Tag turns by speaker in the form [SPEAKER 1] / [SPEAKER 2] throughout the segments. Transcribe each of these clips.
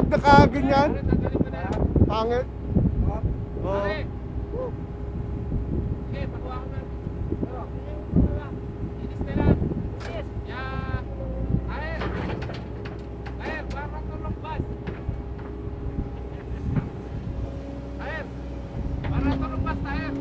[SPEAKER 1] pag nakaganyan. Pangit. Oo.
[SPEAKER 2] Sige, pagawa ko na. Inis na lang. Yeah. Air, parang tulong bus. Air, parang tulong bus, air.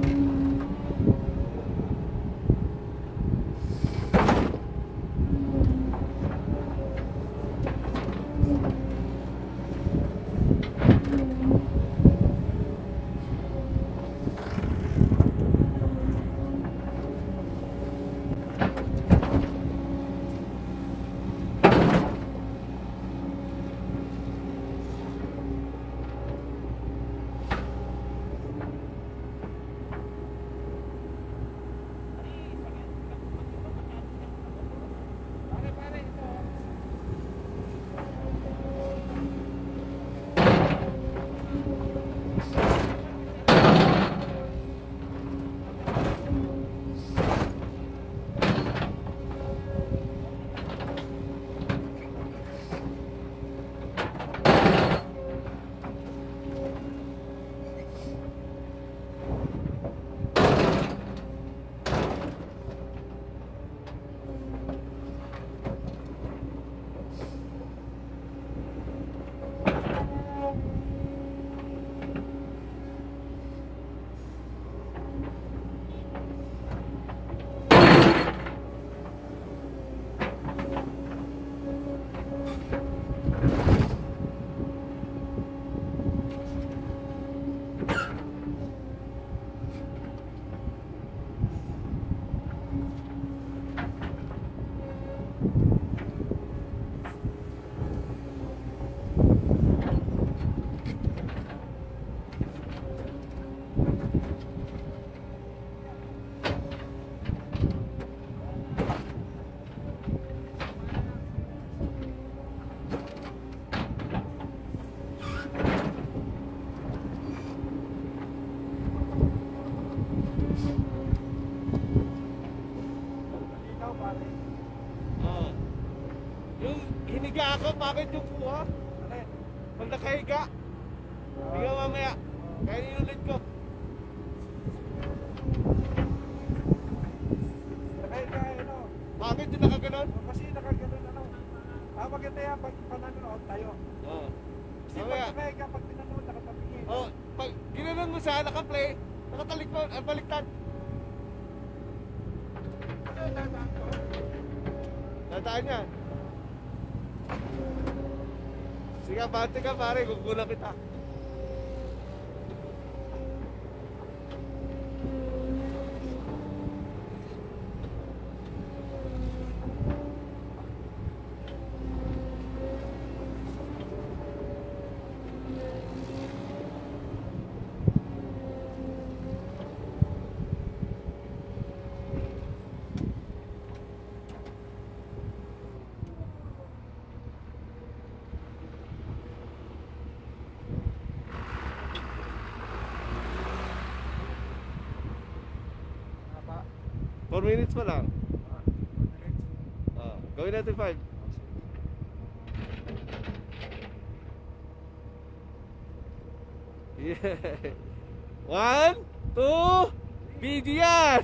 [SPEAKER 2] Pare, ito.
[SPEAKER 1] Oo. Yung hiniga ako, bakit yung kuha? Pag nakahiga. Higa mamaya. Kaya inulit ko. Bakit yung nakaganon?
[SPEAKER 3] Kasi nakaganon ano. Maganda yan pag pananood tayo.
[SPEAKER 1] Oo.
[SPEAKER 3] Kasi
[SPEAKER 1] Mamaya.
[SPEAKER 3] pag nakaiga, pag pinanood, nakatabingin.
[SPEAKER 1] Oh, pag ginanon mo siya, naka-play, nakatalik mo, baliktad. Dadaan yan. Sige, bante ka pare, kukulang kita.
[SPEAKER 3] Haba.
[SPEAKER 1] 4 minutes pa lang. Gawin natin 5. Yeah. 1, 2, video yan!